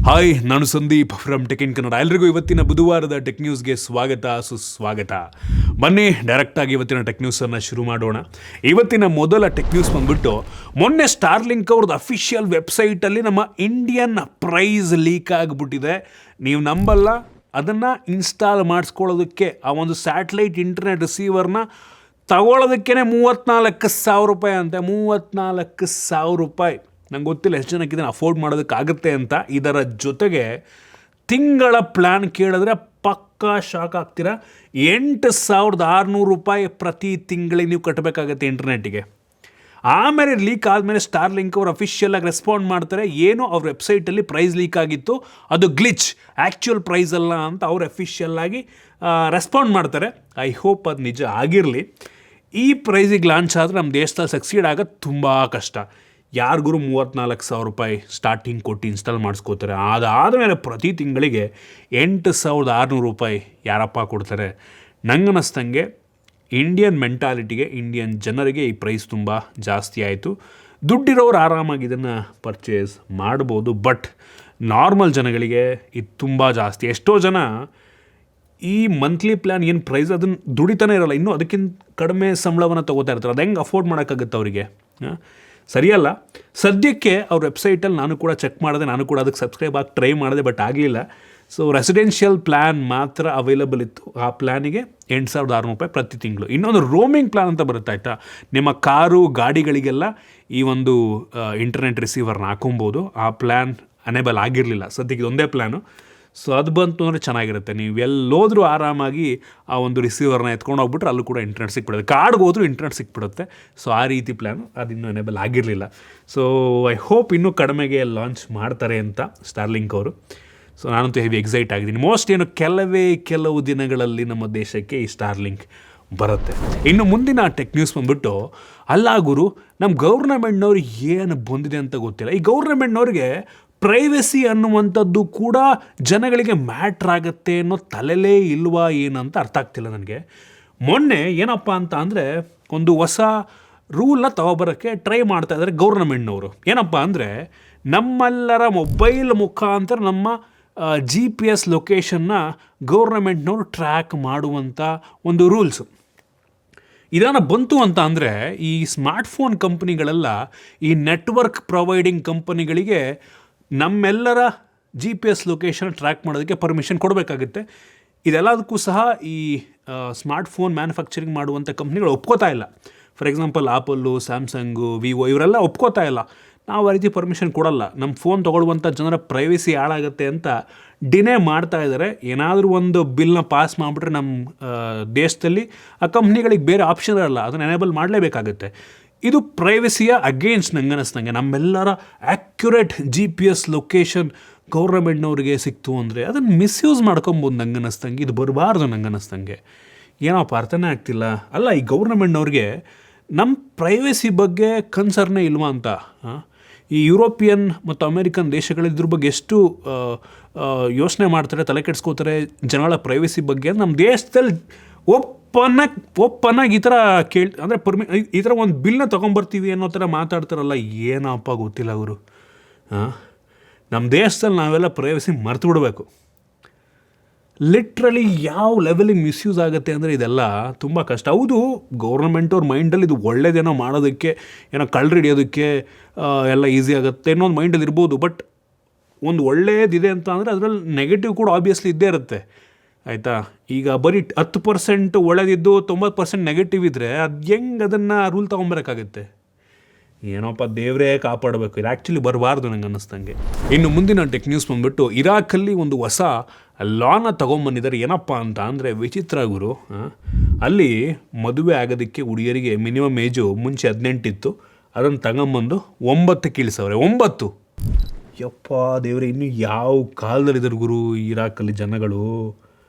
Hi, ನಾನು Sandeep from tech in Kannada. ಎಲ್ರಿಗೂ ಇವತ್ತಿನ ಬುಧವಾರದ ಟೆಕ್ ನ್ಯೂಸ್ಗೆ ಸ್ವಾಗತ ಸುಸ್ವಾಗತ. ಬನ್ನಿ ಡೈರೆಕ್ಟಾಗಿ ಇವತ್ತಿನ ಟೆಕ್ ನ್ಯೂಸನ್ನು ಶುರು ಮಾಡೋಣ. ಇವತ್ತಿನ ಮೊದಲ ಟೆಕ್ ನ್ಯೂಸ್ ಬಂದ್ಬಿಟ್ಟು, ಮೊನ್ನೆ ಸ್ಟಾರ್ಲಿಂಕ್ ಅವ್ರದ್ದು ಅಫಿಷಿಯಲ್ ವೆಬ್ಸೈಟಲ್ಲಿ ನಮ್ಮ ಇಂಡಿಯನ್ ಪ್ರೈಸ್ ಲೀಕ್ ಆಗಿಬಿಟ್ಟಿದೆ. ನೀವು ನಂಬಲ್ಲ, ಅದನ್ನು ಇನ್ಸ್ಟಾಲ್ ಮಾಡಿಸ್ಕೊಳ್ಳೋದಕ್ಕೆ ಆ ಒಂದು ಸ್ಯಾಟಲೈಟ್ ಇಂಟರ್ನೆಟ್ ರಿಸೀವರ್ನ ತಗೊಳ್ಳೋದಕ್ಕೇ 34,000 ರೂಪಾಯಿ ಅಂತೆ. 34,000 ರೂಪಾಯಿ. ನಂಗೆ ಗೊತ್ತಿಲ್ಲ ಎಷ್ಟು ಜನಕ್ಕೆ ಇದನ್ನು ಅಫೋರ್ಡ್ ಮಾಡೋದಕ್ಕಾಗುತ್ತೆ ಅಂತ. ಇದರ ಜೊತೆಗೆ ತಿಂಗಳ ಪ್ಲ್ಯಾನ್ ಕೇಳಿದ್ರೆ ಪಕ್ಕಾ ಶಾಕ್ ಆಗ್ತೀರಾ. 8,600 ರೂಪಾಯಿ ಪ್ರತಿ ತಿಂಗಳಿಗೆ ನೀವು ಕಟ್ಟಬೇಕಾಗತ್ತೆ ಇಂಟರ್ನೆಟ್ಟಿಗೆ. ಆಮೇಲೆ ಲೀಕ್ ಆದಮೇಲೆ ಸ್ಟಾರ್ಲಿಂಕ್ ಅವರು ಅಫಿಷಿಯಲಾಗಿ ರೆಸ್ಪಾಂಡ್ ಮಾಡ್ತಾರೆ. ಏನು ಅವ್ರ ವೆಬ್ಸೈಟಲ್ಲಿ ಪ್ರೈಸ್ ಲೀಕ್ ಆಗಿತ್ತು, ಅದು ಗ್ಲಿಚ್, ಆ್ಯಕ್ಚುಯಲ್ ಪ್ರೈಸ್ ಅಲ್ಲ ಅಂತ ಅವ್ರು ಅಫಿಷಿಯಲ್ಲಾಗಿ ರೆಸ್ಪಾಂಡ್ ಮಾಡ್ತಾರೆ. ಐ ಹೋಪ್ ಅದು ನಿಜ ಆಗಿರಲಿ. ಈ ಪ್ರೈಸಿಗೆ ಲಾಂಚ್ ಆದರೆ ನಮ್ಮ ದೇಶದಲ್ಲಿ ಸಕ್ಸೀಡ್ ಆಗೋದು ತುಂಬ ಕಷ್ಟ. ಯಾರಿಗೂ 34,000 ರೂಪಾಯಿ ಸ್ಟಾರ್ಟಿಂಗ್ ಕೊಟ್ಟು ಇನ್ಸ್ಟಾಲ್ ಮಾಡಿಸ್ಕೋತಾರೆ. ಅದಾದಮೇಲೆ ಪ್ರತಿ ತಿಂಗಳಿಗೆ 8,600 ರೂಪಾಯಿ ಯಾರಪ್ಪ ಕೊಡ್ತಾರೆ? ನಂಗನ್ನಿಸ್ತಂಗೆ ಇಂಡಿಯನ್ ಮೆಂಟಾಲಿಟಿಗೆ, ಇಂಡಿಯನ್ ಜನರಿಗೆ ಈ ಪ್ರೈಸ್ ತುಂಬ ಜಾಸ್ತಿ ಆಯಿತು. ದುಡ್ಡಿರೋರು ಆರಾಮಾಗಿ ಇದನ್ನು ಪರ್ಚೇಸ್ ಮಾಡ್ಬೋದು, ಬಟ್ ನಾರ್ಮಲ್ ಜನಗಳಿಗೆ ಇದು ತುಂಬ ಜಾಸ್ತಿ. ಎಷ್ಟೋ ಜನ ಈ ಮಂತ್ಲಿ ಪ್ಲ್ಯಾನ್ ಏನು ಪ್ರೈಸ್ ಅದನ್ನು ದುಡಿತಾನೆ ಇರೋಲ್ಲ, ಇನ್ನೂ ಅದಕ್ಕಿಂತ ಕಡಿಮೆ ಸಂಬಳವನ್ನು ತೊಗೋತಾ ಇರ್ತಾರೆ. ಅದು ಹೆಂಗೆ ಅಫೋರ್ಡ್ ಮಾಡೋಕ್ಕಾಗುತ್ತೆ ಅವರಿಗೆ? ಸರಿಯಲ್ಲ. ಸದ್ಯಕ್ಕೆ ಅವ್ರ ವೆಬ್ಸೈಟಲ್ಲಿ ನಾನು ಕೂಡ ಚೆಕ್ ಮಾಡಿದೆ, ನಾನು ಕೂಡ ಅದಕ್ಕೆ ಸಬ್ಸ್ಕ್ರೈಬ್ ಆಗಿ ಟ್ರೈ ಮಾಡಿದೆ, ಬಟ್ ಆಗಲಿಲ್ಲ. ಸೊ ರೆಸಿಡೆನ್ಷಿಯಲ್ ಪ್ಲ್ಯಾನ್ ಮಾತ್ರ ಅವೈಲಬಲ್ ಇತ್ತು. ಆ ಪ್ಲ್ಯಾನಿಗೆ 8,600 ರೂಪಾಯಿ ಪ್ರತಿ ತಿಂಗಳು. ಇನ್ನೊಂದು ರೋಮಿಂಗ್ ಪ್ಲ್ಯಾನ್ ಅಂತ ಬರುತ್ತೆ, ಆಯಿತಾ? ನಿಮ್ಮ ಕಾರು ಗಾಡಿಗಳಿಗೆಲ್ಲ ಈ ಒಂದು ಇಂಟರ್ನೆಟ್ ರಿಸೀವರ್ನ ಹಾಕೊಬೋದು. ಆ ಪ್ಲ್ಯಾನ್ ಅನೇಬಲ್ ಆಗಿರಲಿಲ್ಲ. ಸದ್ಯಕ್ಕೆ ಒಂದೇ ಪ್ಲ್ಯಾನು. ಸೊ ಅದು ಬಂತು ಅಂದರೆ ಚೆನ್ನಾಗಿರುತ್ತೆ. ನೀವು ಎಲ್ಲೋದ್ರೂ ಆರಾಮಾಗಿ ಆ ಒಂದು ರಿಸೀವರ್ನ ಎತ್ಕೊಂಡು ಹೋಗ್ಬಿಟ್ರೆ ಅಲ್ಲೂ ಕೂಡ ಇಂಟರ್ನೆಟ್ ಸಿಕ್ಬಿಡುತ್ತೆ. ಕಾರ್ಡ್ಗೆ ಹೋದ್ರೂ ಇಂಟರ್ನೆಟ್ ಸಿಕ್ಬಿಡುತ್ತೆ. ಸೊ ಆ ರೀತಿ ಪ್ಲ್ಯಾನು ಅದಿನ್ನೂ ಎನೇಬಲ್ ಆಗಿರಲಿಲ್ಲ. ಸೊ ಐ ಹೋಪ್ ಇನ್ನೂ ಕಡಿಮೆಗೆ ಲಾಂಚ್ ಮಾಡ್ತಾರೆ ಅಂತ ಸ್ಟಾರ್ಲಿಂಕ್ ಅವರು. ಸೊ ನಾನಂತೂ ಹೆವಿ ಎಕ್ಸೈಟ್ ಆಗಿದ್ದೀನಿ. ಮೋಸ್ಟ್ ಏನು ಕೆಲವು ದಿನಗಳಲ್ಲಿ ನಮ್ಮ ದೇಶಕ್ಕೆ ಈ ಸ್ಟಾರ್ಲಿಂಕ್ ಬರುತ್ತೆ. ಇನ್ನು ಮುಂದಿನ ಟೆಕ್ ನ್ಯೂಸ್ ಬಂದ್ಬಿಟ್ಟು, ಅಲ್ಲ ಗುರು, ನಮ್ಮ ಗೌರ್ನಮೆಂಟ್ನವ್ರಿಗೆ ಏನು ಬಂದಿದೆ ಅಂತ ಗೊತ್ತಿಲ್ಲ. ಈ ಗೌರ್ನಮೆಂಟ್ನವ್ರಿಗೆ ಪ್ರೈವಸಿ ಅನ್ನುವಂಥದ್ದು ಕೂಡ ಜನಗಳಿಗೆ ಮ್ಯಾಟ್ರ್ ಆಗುತ್ತೆ ಅನ್ನೋ ತಲೆಲೇ ಇಲ್ವಾ ಏನಂತ ಅರ್ಥ ಆಗ್ತಿಲ್ಲ ನನಗೆ. ಮೊನ್ನೆ ಏನಪ್ಪ ಅಂತ ಅಂದರೆ, ಒಂದು ಹೊಸ ರೂಲ್ನ ತಗೊಬರೋಕ್ಕೆ ಟ್ರೈ ಮಾಡ್ತಾ ಇದ್ದಾರೆ ಗೌರ್ನಮೆಂಟ್ನವರು. ಏನಪ್ಪ ಅಂದರೆ, ನಮ್ಮೆಲ್ಲರ ಮೊಬೈಲ್ ಮುಖಾಂತರ ನಮ್ಮ GPS ಲೊಕೇಶನ್ನ ಗೌರ್ನಮೆಂಟ್ನವರು ಟ್ರ್ಯಾಕ್ ಮಾಡುವಂಥ ಒಂದು ರೂಲ್ಸು. ಇದನ್ನು ಬಂತು ಅಂತ ಅಂದರೆ, ಈ ಸ್ಮಾರ್ಟ್ಫೋನ್ ಕಂಪ್ನಿಗಳೆಲ್ಲ ಈ ನೆಟ್ವರ್ಕ್ ಪ್ರೊವೈಡಿಂಗ್ ಕಂಪನಿಗಳಿಗೆ ನಮ್ಮೆಲ್ಲರ GPS ಲೊಕೇಶನ್ ಟ್ರ್ಯಾಕ್ ಮಾಡೋದಕ್ಕೆ ಪರ್ಮಿಷನ್ ಕೊಡಬೇಕಾಗುತ್ತೆ. ಇದೆಲ್ಲದಕ್ಕೂ ಸಹ ಈ ಸ್ಮಾರ್ಟ್ಫೋನ್ ಮ್ಯಾನುಫ್ಯಾಕ್ಚರಿಂಗ್ ಮಾಡುವಂಥ ಕಂಪ್ನಿಗಳು ಒಪ್ಕೋತಾ ಇಲ್ಲ. For example apple, Samsung, Vivo ಇವರೆಲ್ಲ ಒಪ್ಕೋತಾ ಇಲ್ಲ. ನಾವು ಆ ರೀತಿ ಪರ್ಮಿಷನ್ ಕೊಡಲ್ಲ, ನಮ್ಮ ಫೋನ್ ತೊಗೊಳ್ಳುವಂಥ ಜನರ ಪ್ರೈವಸಿ ಹಾಳಾಗುತ್ತೆ ಅಂತ ಡಿನೇ ಮಾಡ್ತಾ ಇದ್ದಾರೆ. ಏನಾದರೂ ಒಂದು ಬಿಲ್ನ ಪಾಸ್ ಮಾಡಿಬಿಟ್ರೆ ನಮ್ಮ ದೇಶದಲ್ಲಿ ಆ ಕಂಪ್ನಿಗಳಿಗೆ ಬೇರೆ ಆಪ್ಷನ್ ಇರಲ್ಲ, ಅದನ್ನು ಎನೇಬಲ್ ಮಾಡಲೇಬೇಕಾಗುತ್ತೆ. ಇದು ಪ್ರೈವಸಿಯ ಅಗೇನ್ಸ್ಟ್ ನಂಗನ್ನಿಸ್ತಂಗೆ. ನಮ್ಮೆಲ್ಲರ ಆ್ಯಕ್ಯುರೇಟ್ GPS ಲೊಕೇಶನ್ ಗೌರ್ನಮೆಂಟ್ನವ್ರಿಗೆ ಸಿಕ್ತು ಅಂದರೆ ಅದನ್ನು ಮಿಸ್ಯೂಸ್ ಮಾಡ್ಕೊಬೋದು ನಂಗನ್ನಿಸ್ತಂಗೆ. ಇದು ಬರಬಾರ್ದು ನಂಗನ್ನಿಸ್ತಂಗೆ. ಏನಪ್ಪ ಅರ್ಥನೇ ಆಗ್ತಿಲ್ಲ. ಅಲ್ಲ, ಈ ಗೌರ್ನಮೆಂಟ್ನವ್ರಿಗೆ ನಮ್ಮ ಪ್ರೈವಸಿ ಬಗ್ಗೆ ಕನ್ಸರ್ನೇ ಇಲ್ವಾ ಅಂತ. ಈ ಯುರೋಪಿಯನ್ ಮತ್ತು ಅಮೇರಿಕನ್ ದೇಶಗಳು ಇದ್ರ ಬಗ್ಗೆ ಎಷ್ಟು ಯೋಚನೆ ಮಾಡ್ತಾರೆ, ತಲೆ ಕೆಡಿಸ್ಕೋತಾರೆ ಜನಗಳ ಪ್ರೈವಸಿ ಬಗ್ಗೆ. ನಮ್ಮ ದೇಶದಲ್ಲಿ ಒಪ್ಪನಾಗಿ ಈ ಥರ ಅಂದರೆ ಈ ಥರ ಒಂದು ಬಿಲ್ನ ತೊಗೊಂಬರ್ತೀವಿ ಅನ್ನೋ ಥರ ಮಾತಾಡ್ತಾರಲ್ಲ, ಏನಪ್ಪ ಗೊತ್ತಿಲ್ಲ ಅವರು. ನಮ್ಮ ದೇಶದಲ್ಲಿ ನಾವೆಲ್ಲ ಪ್ರೈವಸಿ ಮರ್ತು ಬಿಡಬೇಕು. ಲಿಟ್ರಲಿ ಯಾವ ಲೆವೆಲಿಗೆ ಮಿಸ್ಯೂಸ್ ಆಗುತ್ತೆ ಅಂದರೆ ಇದೆಲ್ಲ ತುಂಬ ಕಷ್ಟ. ಹೌದು, ಗೌರ್ಮೆಂಟವ್ರ ಮೈಂಡಲ್ಲಿ ಇದು ಒಳ್ಳೇದೇನೋ ಮಾಡೋದಕ್ಕೆ, ಏನೋ ಕಳ್ರು ಹಿಡಿಯೋದಕ್ಕೆ ಎಲ್ಲ ಈಸಿ ಆಗುತ್ತೆ ಅನ್ನೋದು ಮೈಂಡಲ್ಲಿ ಇರ್ಬೋದು. ಬಟ್ ಒಂದು ಒಳ್ಳೇದಿದೆ ಅಂತ ಅಂದರೆ ಅದರಲ್ಲಿ ನೆಗೆಟಿವ್ ಕೂಡ ಆಬ್ವಿಯಸ್ಲಿ ಇದ್ದೇ ಇರುತ್ತೆ, ಆಯಿತಾ? ಈಗ ಬರೀ 10% ಒಳ್ಳೇದಿದ್ದು 90% ನೆಗೆಟಿವ್ ಇದ್ದರೆ ಅದು ಹೆಂಗೆ ಅದನ್ನು ರೂಲ್ ತೊಗೊಂಬರೋಕ್ಕಾಗುತ್ತೆ? ಏನೋಪ್ಪ, ದೇವರೇ ಕಾಪಾಡಬೇಕು. ಇದು ಆ್ಯಕ್ಚುಲಿ ಬರಬಾರ್ದು ನಂಗೆ ಅನ್ನಿಸ್ತಂಗೆ. ಇನ್ನು ಮುಂದಿನ ಟೆಕ್ ನ್ಯೂಸ್ ಬಂದುಬಿಟ್ಟು, ಇರಾಕಲ್ಲಿ ಒಂದು ಹೊಸ ಲಾನ ತೊಗೊಂಬಂದಿದ್ದಾರೆ. ಏನಪ್ಪ ಅಂತ ಅಂದರೆ, ವಿಚಿತ್ರ ಗುರು. ಅಲ್ಲಿ ಮದುವೆ ಆಗೋದಕ್ಕೆ ಹುಡುಗಿಯರಿಗೆ ಮಿನಿಮಮ್ ಏಜು ಮುಂಚೆ 18 ಇತ್ತು, ಅದನ್ನು ತಗೊಂಬಂದು 9 ಇಳಿಸವ್ರೆ. 9! ಯಪ್ಪ ದೇವರೇ, ಇನ್ನು ಯಾವ ಕಾಲದಲ್ಲಿದ್ದಾರೆ ಗುರು ಇರಾಕಲ್ಲಿ ಜನಗಳು?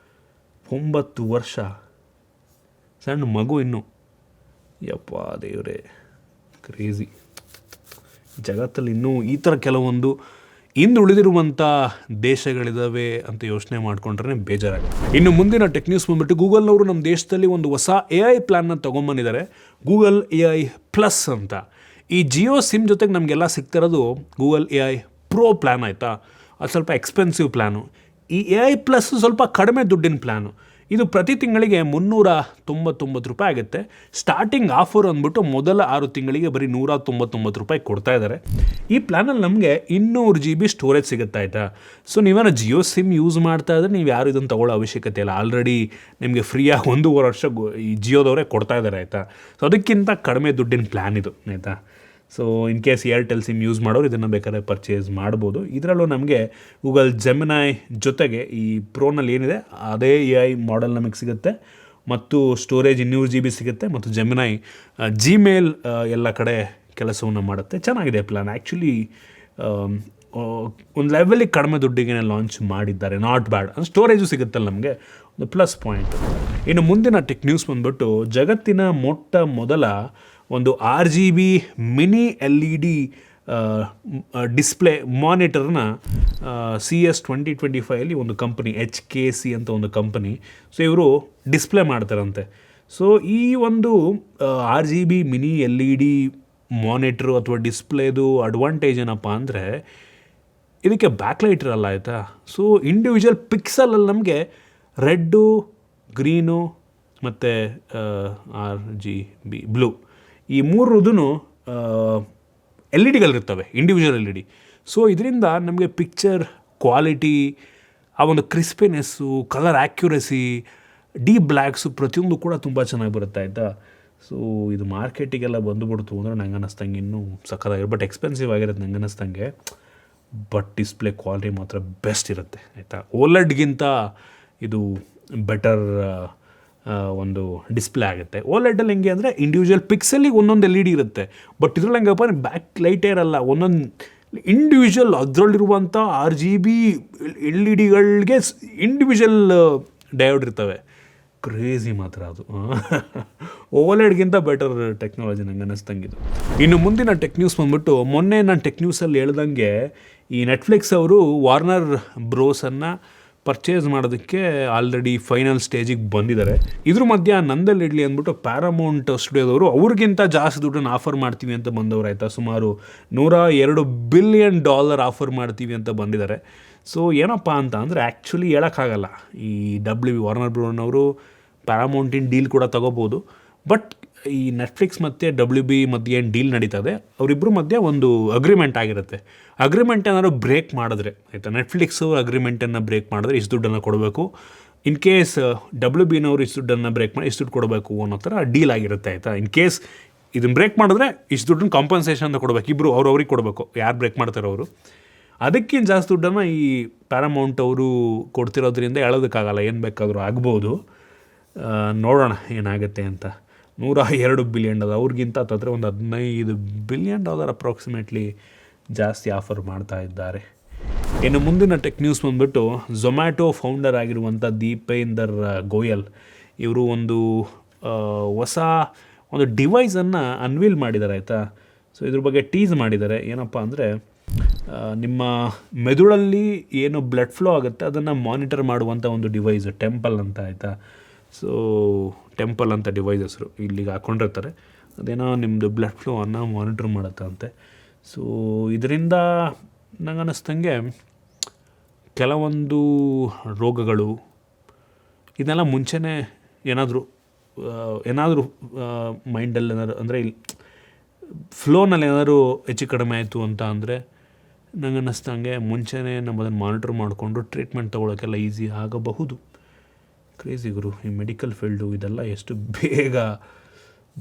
9 ವರ್ಷ ಸಣ್ಣ ಮಗು ಇನ್ನು. ಯಪ್ಪ ದೇವರೇ, ಕ್ರೇಜಿ. ಜಗತ್ತಲ್ಲಿ ಇನ್ನೂ ಈ ಥರ ಕೆಲವೊಂದು ಹಿಂದುಳಿದಿರುವಂಥ ದೇಶಗಳಿದ್ದಾವೆ ಅಂತ ಯೋಚನೆ ಮಾಡಿಕೊಂಡ್ರೆ ಬೇಜಾರಾಗುತ್ತೆ. ಇನ್ನು ಮುಂದಿನ ಟೆಕ್ ನ್ಯೂಸ್ ಬಂದುಬಿಟ್ಟು, ಗೂಗಲ್ನವರು ನಮ್ಮ ದೇಶದಲ್ಲಿ ಒಂದು ಹೊಸ AI ಪ್ಲ್ಯಾನ್ನ ತೊಗೊಂಬಂದಿದ್ದಾರೆ, ಗೂಗಲ್ AI ಪ್ಲಸ್ ಅಂತ. ಈ ಜಿಯೋ ಸಿಮ್ ಜೊತೆಗೆ ನಮಗೆಲ್ಲ ಸಿಗ್ತಿರೋದು ಗೂಗಲ್ AI ಪ್ರೋ ಪ್ಲ್ಯಾನ್, ಆಯಿತಾ? ಅದು ಸ್ವಲ್ಪ ಎಕ್ಸ್ಪೆನ್ಸಿವ್ ಪ್ಲ್ಯಾನು. ಈ AI ಪ್ಲಸ್ ಸ್ವಲ್ಪ ಕಡಿಮೆ ದುಡ್ಡಿನ ಪ್ಲ್ಯಾನು. ಇದು ಪ್ರತಿ ತಿಂಗಳಿಗೆ ₹399 ಆಗುತ್ತೆ. ಸ್ಟಾರ್ಟಿಂಗ್ ಆಫರ್ ಅಂದ್ಬಿಟ್ಟು ಮೊದಲ 6 ತಿಂಗಳಿಗೆ ಬರೀ ₹199 ಕೊಡ್ತಾ ಇದ್ದಾರೆ. ಈ ಪ್ಲ್ಯಾನಲ್ಲಿ ನಮಗೆ 200 GB ಸ್ಟೋರೇಜ್ ಸಿಗುತ್ತೆ, ಆಯಿತಾ. ಸೊ ನೀವೇನೋ ಜಿಯೋ ಸಿಮ್ ಯೂಸ್ ಮಾಡ್ತಾ ಇದ್ದರೆ ನೀವು ಯಾರು ಇದನ್ನು ತೊಗೊಳ್ಳೋ ಅವಶ್ಯಕತೆ ಇಲ್ಲ. ಆಲ್ರೆಡಿ ನಿಮಗೆ ಫ್ರೀಯಾಗಿ 1.5 ವರ್ಷ ಈ ಜಿಯೋದವರೇ ಕೊಡ್ತಾ ಇದ್ದಾರೆ, ಆಯಿತಾ. ಸೊ ಅದಕ್ಕಿಂತ ಕಡಿಮೆ ದುಡ್ಡಿನ ಪ್ಲ್ಯಾನ್ ಇದು, ಆಯಿತಾ. So in case Airtel sim use ಮಾಡೋರು ಇದನ್ನು ಬೇಕಾದ್ರೆ ಪರ್ಚೇಸ್ ಮಾಡ್ಬೋದು. ಇದರಲ್ಲೂ ನಮಗೆ ಗೂಗಲ್ ಜೆಮಿನೈ ಜೊತೆಗೆ ಈ ಪ್ರೋನಲ್ಲಿ ಏನಿದೆ ಅದೇ AI ಮಾಡೆಲ್ ನಮಗೆ ಸಿಗುತ್ತೆ, ಮತ್ತು ಸ್ಟೋರೇಜ್ 200 GB ಸಿಗುತ್ತೆ, ಮತ್ತು ಜೆಮಿನೈ ಜಿಮೇಲ್ ಎಲ್ಲ ಕಡೆ ಕೆಲಸವನ್ನು ಮಾಡುತ್ತೆ. ಚೆನ್ನಾಗಿದೆ ಪ್ಲ್ಯಾನ್ ಆ್ಯಕ್ಚುಲಿ. ಒಂದು ಲೆವೆಲಿಗೆ ಕಡಿಮೆ ದುಡ್ಡಿಗೆ ಲಾಂಚ್ ಮಾಡಿದ್ದಾರೆ, ನಾಟ್ ಬ್ಯಾಡ್. ಸ್ಟೋರೇಜು ಸಿಗುತ್ತಲ್ಲ ನಮಗೆ, ಒಂದು ಪ್ಲಸ್ ಪಾಯಿಂಟ್. ಇನ್ನು ಮುಂದಿನ ಟೆಕ್ ನ್ಯೂಸ್ ಬಂದ್ಬಿಟ್ಟು ಜಗತ್ತಿನ ಮೊದಲ ಒಂದು RGB ಮಿನಿ LED ಡಿಸ್ಪ್ಲೇ ಮಾನಿಟರ್ನ CES 2025 ಒಂದು ಕಂಪನಿ HKC ಅಂತ ಒಂದು ಕಂಪನಿ, ಸೊ ಇವರು ಡಿಸ್ಪ್ಲೇ ಮಾಡ್ತಾರಂತೆ. ಸೊ ಈ ಒಂದು RGB ಮಿನಿ LED ಮಾನಿಟ್ರು ಅಥವಾ ಡಿಸ್ಪ್ಲೇದು ಅಡ್ವಾಂಟೇಜ್ ಏನಪ್ಪ ಅಂದರೆ ಇದಕ್ಕೆ ಬ್ಯಾಕ್ಲೈಟ್ ಇರಲ್ಲ, ಆಯಿತಾ. ಸೊ ಇಂಡಿವಿಜುವಲ್ ಪಿಕ್ಸಲಲ್ಲಿ ನಮಗೆ ರೆಡ್ಡು, ಗ್ರೀನು ಮತ್ತು RGB ಬ್ಲೂ ಈ ಮೂರದೂ LED ಇಂಡಿವಿಜುವಲ್ LED. ಸೊ ಇದರಿಂದ ನಮಗೆ ಪಿಕ್ಚರ್ ಕ್ವಾಲಿಟಿ, ಆ ಒಂದು ಕ್ರಿಸ್ಪಿನೆಸ್ಸು, ಕಲರ್ ಆ್ಯಕ್ಯುರಸಿ, ಡೀಪ್ ಬ್ಲ್ಯಾಕ್ಸು ಪ್ರತಿಯೊಂದು ಕೂಡ ತುಂಬ ಚೆನ್ನಾಗಿ ಬರುತ್ತೆ, ಆಯಿತಾ. ಸೊ ಇದು ಮಾರ್ಕೆಟಿಗೆಲ್ಲ ಬಂದುಬಿಡ್ತು ಅಂದರೆ ನಂಗೆ ಅನ್ನಿಸ್ತಂಗೆ ಇನ್ನೂ ಸಕ್ಕತ್ತಾಗಿರುತ್ತೆ. ಬಟ್ ಎಕ್ಸ್ಪೆನ್ಸಿವ್ ಆಗಿರುತ್ತೆ ನಂಗೆ ಅನ್ನಿಸ್ತಂಗೆ. ಬಟ್ ಡಿಸ್ಪ್ಲೇ ಕ್ವಾಲಿಟಿ ಮಾತ್ರ ಬೆಸ್ಟ್ ಇರುತ್ತೆ, ಆಯಿತಾ. OLEDಗಿಂತ ಇದು ಬೆಟರ್ ಒಂದು ಡಿಸ್ಪ್ಲೇ ಆಗುತ್ತೆ. OLEDಲ್ಲಿ ಹೆಂಗೆ ಅಂದರೆ ಇಂಡಿವಿಜುವಲ್ ಪಿಕ್ಸೆಲಿಗೆ ಒಂದೊಂದು LED ಇರುತ್ತೆ. ಬಟ್ ಇದ್ರಲ್ಲಿ ಹೆಂಗಪ್ಪ ಬ್ಯಾಕ್ ಲೈಟೇ ಇರಲ್ಲ, ಒಂದೊಂದು ಇಂಡಿವಿಜುವಲ್ ಅದರಲ್ಲಿರುವಂಥ RGB LEDಗಳಿಗೆ ಇಂಡಿವಿಜುವಲ್ ಡಯೋಡ್ ಇರ್ತವೆ. ಕ್ರೇಜಿ ಮಾತ್ರ ಅದು. OLEDಗಿಂತ ಬೆಟರ್ ಟೆಕ್ನಾಲಜಿ ನಂಗೆ ಅನ್ನಿಸ್ತಂಗಿದು. ಇನ್ನು ಮುಂದಿನ ಟೆಕ್ ನ್ಯೂಸ್ ಬಂದ್ಬಿಟ್ಟು ಮೊನ್ನೆ ನಾನು ಟೆಕ್ ನ್ಯೂಸಲ್ಲಿ ಹೇಳ್ದಂಗೆ ಈ ನೆಟ್ಫ್ಲಿಕ್ಸ್ ಅವರು ವಾರ್ನರ್ ಬ್ರೋಸನ್ನು ಪರ್ಚೇಸ್ ಮಾಡೋದಕ್ಕೆ ಆಲ್ರೆಡಿ ಫೈನಲ್ ಸ್ಟೇಜಿಗೆ ಬಂದಿದ್ದಾರೆ. ಇದ್ರ ಮಧ್ಯ ನಂದಲ್ಲಿ ಇಡಲಿ ಅಂದ್ಬಿಟ್ಟು ಪ್ಯಾರಾಮೌಂಟ್ ಸ್ಟುಡಿಯೋದವರು ಅವ್ರಿಗಿಂತ ಜಾಸ್ತಿ ದುಡ್ಡನ್ನು ಆಫರ್ ಮಾಡ್ತೀವಿ ಅಂತ ಬಂದವರು, ಆಯಿತಾ. ಸುಮಾರು $102 ಬಿಲಿಯನ್ ಆಫರ್ ಮಾಡ್ತೀವಿ ಅಂತ ಬಂದಿದ್ದಾರೆ. ಸೊ ಏನಪ್ಪ ಅಂತ ಅಂದರೆ ಆ್ಯಕ್ಚುಲಿ ಹೇಳೋಕ್ಕಾಗಲ್ಲ. ಈ ವಾರ್ನರ್ ಬ್ರೋನವರು ಪ್ಯಾರಾಮೌಂಟಿನ ಡೀಲ್ ಕೂಡ ತೊಗೋಬೋದು. ಬಟ್ ಈ ನೆಟ್ಫ್ಲಿಕ್ಸ್ ಮತ್ತು WB ಮಧ್ಯೆ ಏನು ಡೀಲ್ ನಡೀತದೆ, ಅವರಿಬ್ಬರ ಮಧ್ಯೆ ಒಂದು ಅಗ್ರಿಮೆಂಟ್ ಆಗಿರುತ್ತೆ. ಅಗ್ರಿಮೆಂಟ್ ಏನಾದ್ರು ಬ್ರೇಕ್ ಮಾಡಿದ್ರೆ, ಆಯಿತಾ, ನೆಟ್ಫ್ಲಿಕ್ಸು ಅಗ್ರಿಮೆಂಟನ್ನು ಬ್ರೇಕ್ ಮಾಡಿದ್ರೆ ಇಷ್ಟು ದುಡ್ಡನ್ನು ಕೊಡಬೇಕು. ಇನ್ ಕೇಸ್ WBನವರು ಇಷ್ಟು ದುಡ್ಡನ್ನು ಬ್ರೇಕ್ ಮಾಡಿ ಇಷ್ಟು ದುಡ್ಡು ಕೊಡಬೇಕು ಅನ್ನೋ ಥರ ಡೀಲ್ ಆಗಿರುತ್ತೆ, ಆಯಿತಾ. ಇನ್ ಕೇಸ್ ಇದನ್ನು ಬ್ರೇಕ್ ಮಾಡಿದ್ರೆ ಇಷ್ಟು ದುಡ್ಡನ್ನು ಕಾಂಪನ್ಸೇಷನ್ ಅಂತ ಕೊಡಬೇಕು, ಇಬ್ಬರು ಅವ್ರಿಗೆ ಕೊಡಬೇಕು, ಯಾರು ಬ್ರೇಕ್ ಮಾಡ್ತಾರೋ ಅವರು. ಅದಕ್ಕಿಂತ ಜಾಸ್ತಿ ದುಡ್ಡನ್ನು ಈ ಪ್ಯಾರಾಮೌಂಟ್ ಅವರು ಕೊಡ್ತಿರೋದ್ರಿಂದ ಹೇಳೋದಕ್ಕಾಗಲ್ಲ, ಏನು ಬೇಕಾದರೂ ಆಗ್ಬೋದು. ನೋಡೋಣ ಏನಾಗುತ್ತೆ ಅಂತ. $102 ಬಿಲಿಯನ್ ಅವ್ರಿಗಿಂತ ಹತ್ತಿರ ಒಂದು $15 ಬಿಲಿಯನ್ ಅಪ್ರಾಕ್ಸಿಮೇಟ್ಲಿ ಜಾಸ್ತಿ ಆಫರ್ ಮಾಡ್ತಾ ಇದ್ದಾರೆ. ಇನ್ನು ಮುಂದಿನ ಟೆಕ್ ನ್ಯೂಸ್ ಬಂದ್ಬಿಟ್ಟು ಝೊಮ್ಯಾಟೊ ಫೌಂಡರ್ ಆಗಿರುವಂಥ ದೀಪೇಂದರ್ ಗೋಯಲ್ ಇವರು ಒಂದು ಹೊಸ ಒಂದು ಡಿವೈಸನ್ನು ಅನ್ವೀಲ್ ಮಾಡಿದ್ದಾರೆ, ಆಯಿತಾ. ಸೊ ಇದ್ರ ಬಗ್ಗೆ ಟೀಸ್ ಮಾಡಿದ್ದಾರೆ. ಏನಪ್ಪ ಅಂದರೆ ನಿಮ್ಮ ಮೆದುಳಲ್ಲಿ ಏನು ಬ್ಲಡ್ ಫ್ಲೋ ಆಗುತ್ತೆ ಅದನ್ನು ಮಾನಿಟರ್ ಮಾಡುವಂಥ ಒಂದು ಡಿವೈಸ್, ಟೆಂಪಲ್ ಅಂತ, ಆಯಿತಾ. ಸೊ ಟೆಂಪಲ್ ಅಂತ ಡಿವೈಸ್ ಹೆಸರು, ಇಲ್ಲಿಗೆ ಹಾಕ್ಕೊಂಡಿರ್ತಾರೆ. ಅದೇನೋ ನಿಮ್ಮದು ಬ್ಲಡ್ ಫ್ಲೋವನ್ನು ಮಾನಿಟರ್ ಮಾಡುತ್ತಂತೆ. ಸೊ ಇದರಿಂದ ನಂಗೆ ಅನ್ನಿಸ್ತಂಗೆ ಕೆಲವೊಂದು ರೋಗಗಳು ಇದನ್ನೆಲ್ಲ ಮುಂಚೆನೇ ಏನಾದರೂ ಮೈಂಡಲ್ಲಿ ಏನಾದ್ರು ಅಂದರೆ ಇಲ್ಲಿ ಫ್ಲೋನಲ್ಲಿ ಏನಾದರೂ ಹೆಚ್ಚು ಕಡಿಮೆ ಆಯಿತು ಅಂತ ಅಂದರೆ ನಂಗೆ ಅನ್ನಿಸ್ತಂಗೆ ಮುಂಚೆನೇ ನಮ್ಮ ಅದನ್ನು ಮಾನಿಟರ್ ಮಾಡಿಕೊಂಡು ಟ್ರೀಟ್ಮೆಂಟ್ ತೊಗೊಳೋಕ್ಕೆಲ್ಲ ಈಸಿ ಆಗಬಹುದು. ಕ್ರೇಜಿ ಗುರು, ಈ ಮೆಡಿಕಲ್ ಫೀಲ್ಡು ಇದೆಲ್ಲ ಎಷ್ಟು ಬೇಗ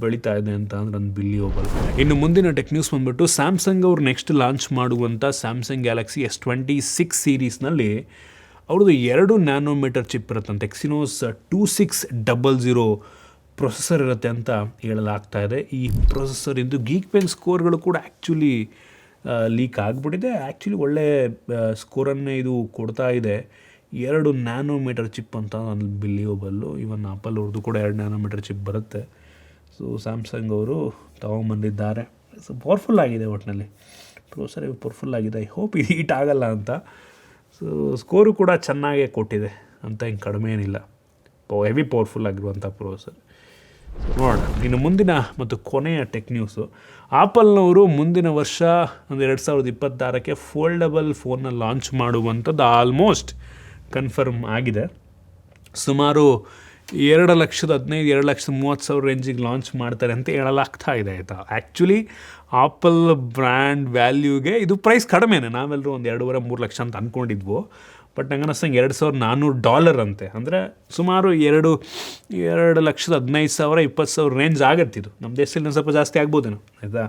ಬೆಳೀತಾ ಇದೆ ಅಂತ ಅಂದರೆ ಅನ್ಬಿಲಿಯಬಲ್. ಇನ್ನು ಮುಂದಿನ ಟೆಕ್ ನ್ಯೂಸ್ ಬಂದ್ಬಿಟ್ಟು ಸ್ಯಾಮ್ಸಂಗ್ ಅವರು ನೆಕ್ಸ್ಟ್ ಲಾಂಚ್ ಮಾಡುವಂಥ ಸ್ಯಾಮ್ಸಂಗ್ ಗ್ಯಾಲಕ್ಸಿ S26 ಸೀರೀಸ್ನಲ್ಲಿ ಅವ್ರದ್ದು 2 ನ್ಯಾನೋಮೀಟರ್ ಚಿಪ್ ಇರುತ್ತಂತೆ. ಎಕ್ಸಿನೋಸ್ 2600 ಪ್ರೊಸೆಸರ್ ಇರುತ್ತೆ ಅಂತ ಹೇಳಲಾಗ್ತಾ ಇದೆ. ಈ ಪ್ರೊಸೆಸರಿಂದು ಗೀಕ್ ಬೆಂಚ್ ಸ್ಕೋರ್ಗಳು ಕೂಡ ಆ್ಯಕ್ಚುಲಿ ಲೀಕ್ ಆಗಿಬಿಟ್ಟಿದೆ. ಆ್ಯಕ್ಚುಲಿ ಒಳ್ಳೆ ಸ್ಕೋರನ್ನೇ ಇದು ಕೊಡ್ತಾ ಇದೆ. 2 ನ್ಯಾನೋಮೀಟರ್ ಚಿಪ್ ಅಂತ ಅನ್ಬಿಲಿಯಬಲ್ಲು. ಇವನ್ ಆಪಲ್ ಅವ್ರದ್ದು ಕೂಡ 2 ನ್ಯಾನೋಮೀಟರ್ ಚಿಪ್ ಬರುತ್ತೆ. ಸೊ ಸ್ಯಾಮ್ಸಂಗ್ ಅವರು ತೊಗೊಂಬಂದಿದ್ದಾರೆ. ಸೊ ಪವರ್ಫುಲ್ ಆಗಿದೆ, ಒಟ್ಟಿನಲ್ಲಿ ಪ್ರೊಸೆಸರ್ ಪವರ್ಫುಲ್ ಆಗಿದೆ. ಐ ಹೋಪ್ ಇದು ಹೀಟ್ ಆಗಲ್ಲ ಅಂತ. ಸೊ ಸ್ಕೋರು ಕೂಡ ಚೆನ್ನಾಗೇ ಕೊಟ್ಟಿದೆ ಅಂತ ಹಿಂಗೆ ಕಡಿಮೆ ಏನಿಲ್ಲ, ಹೆವಿ ಪವರ್ಫುಲ್ ಆಗಿರುವಂಥ ಪ್ರೊಸೆಸರ್. ನೋಡೋಣ ಇನ್ನು ಮುಂದಿನ ಮತ್ತು ಕೊನೆಯ ಟೆಕ್ ನ್ಯೂಸು. ಆಪಲ್ನವರು ಮುಂದಿನ ವರ್ಷ ಒಂದು 2026ಕ್ಕೆ ಫೋಲ್ಡಬಲ್ ಫೋನ್ನ ಲಾಂಚ್ ಮಾಡುವಂಥದ್ದು ಆಲ್ಮೋಸ್ಟ್ ಕನ್ಫರ್ಮ್ ಆಗಿದೆ. ಸುಮಾರು 2,15,000-2,30,000 ರೇಂಜಿಗೆ ಲಾಂಚ್ ಮಾಡ್ತಾರೆ ಅಂತ ಹೇಳಲಾಗ್ತಾ ಇದೆ ಆಯಿತಾ. ಆ್ಯಕ್ಚುಲಿ ಆಪಲ್ ಬ್ರ್ಯಾಂಡ್ ವ್ಯಾಲ್ಯೂಗೆ ಇದು ಪ್ರೈಸ್ ಕಡಿಮೆನೇ. ನಾವೆಲ್ಲರೂ ಒಂದು 2.5-3 ಲಕ್ಷ ಅಂತ ಅಂದ್ಕೊಂಡಿದ್ವು. ಬಟ್ ನಂಗೆ ಅನ್ನಿಸ್ತಂಗೆ $2,400 ಅಂತೆ. ಅಂದರೆ ಸುಮಾರು 2,15,000-20,000 ರೇಂಜ್ ಆಗತ್ತಿದು. ನಮ್ಮ ದೇಶದಲ್ಲಿ ಸ್ವಲ್ಪ ಜಾಸ್ತಿ ಆಗ್ಬೋದೇನೋ ಆಯಿತಾ.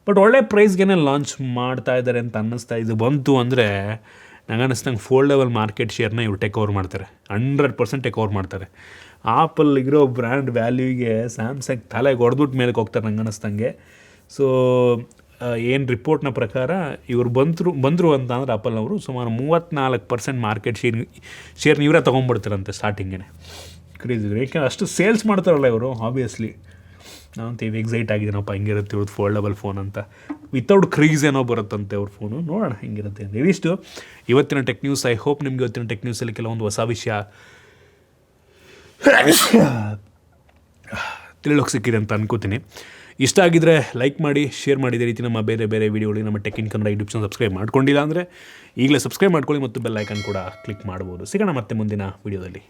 ಬಟ್ ಒಳ್ಳೆ ಪ್ರೈಸ್ಗೆ ಲಾಂಚ್ ಮಾಡ್ತಾ ಇದ್ದಾರೆ ಅಂತ ಅನ್ನಿಸ್ತಾ. ಇದು ಬಂತು ಅಂದರೆ ನಂಗೆ ಅನ್ನಿಸ್ತಂಗೆ ಫೋಲ್ಡಬಲ್ ಮಾರ್ಕೆಟ್ ಶೇರ್ನ ಇವ್ರು ಟೇಕ್ ಓವರ್ ಮಾಡ್ತಾರೆ, 100% ಟೇಕ್ ಓವರ್ ಮಾಡ್ತಾರೆ. ಆಪಲ್ ಇರೋ ಬ್ರ್ಯಾಂಡ್ ವ್ಯಾಲ್ಯೂಗೆ ಸ್ಯಾಮ್ಸಂಗ್ ತಲೆಗೆ ಹೊಡೆದ್ಬಿಟ್ಟು ಮೇಲಕ್ಕೆ ಹೋಗ್ತಾರೆ ನಂಗೆ ಅನ್ನಿಸ್ತಂಗೆ. ಸೊ ಏನು ರಿಪೋರ್ಟ್ನ ಪ್ರಕಾರ ಇವರು ಬಂದರು ಅಂತ ಅಂದರೆ ಆಪಲ್ನವರು ಸುಮಾರು 34% ಮಾರ್ಕೆಟ್ ಶೇರ್ನ ಇವರೇ ತೊಗೊಂಡ್ಬಿಡ್ತಾರಂತೆ ಸ್ಟಾರ್ಟಿಂಗೇ. ಕ್ರೇಜಿ, ಏಕೆಂದರೆ ಅಷ್ಟು ಸೇಲ್ಸ್ ಮಾಡ್ತಾರಲ್ಲ ಇವರು. ಆಬ್ವಿಯಸ್ಲಿ ನಾವಂತ ಇವು ಎಕ್ಸೈಟ್ ಆಗಿದ್ದೀನಪ್ಪ, ಹಿಂಗಿರುತ್ತೆ ಇವ್ರದ್ದು ಫೋಲ್ಡಬಲ್ ಫೋನ್ ಅಂತ. ವಿತೌಟ್ ಕ್ರೀಸ್ ಏನೋ ಬರುತ್ತಂತೆ ಅವ್ರ ಫೋನು. ನೋಡೋಣ ಹಿಂಗಿರುತ್ತೆ ಅಂತ. ಇವಿಷ್ಟು ಇವತ್ತಿನ ಟೆಕ್ ನ್ಯೂಸ್. ಐ ಹೋಪ್ ನಿಮಗೆ ಇವತ್ತಿನ ಟೆಕ್ ನ್ಯೂಸಲ್ಲಿ ಕೆಲವೊಂದು ಹೊಸ ವಿಷಯ ತಿಳಿಯೋಕೆ ಸಿಕ್ಕಿದೆ ಅಂತ ಅನ್ಕೋತೀನಿ. ಇಷ್ಟ ಆಗಿದ್ದರೆ ಲೈಕ್ ಮಾಡಿ, ಶೇರ್ ಮಾಡಿ. ಇದೇ ರೀತಿ ನಮ್ಮ ಬೇರೆ ಬೇರೆ ವೀಡಿಯೋಗಳಿಗೆ ನಮ್ಮ tech in Kannada YouTube channel subscribe ಮಾಡ್ಕೊಂಡಿಲ್ಲ ಅಂದರೆ ಈಗಲೇ ಸಬ್ಸ್ಕ್ರೈಬ್ ಮಾಡ್ಕೊಳ್ಳಿ ಮತ್ತು ಬೆಲ್ ಐಕನ್ ಕೂಡ ಕ್ಲಿಕ್ ಮಾಡ್ಬೋದು. ಸಿಗೋಣ ಮತ್ತೆ ಮುಂದಿನ ವೀಡಿಯೋದಲ್ಲಿ.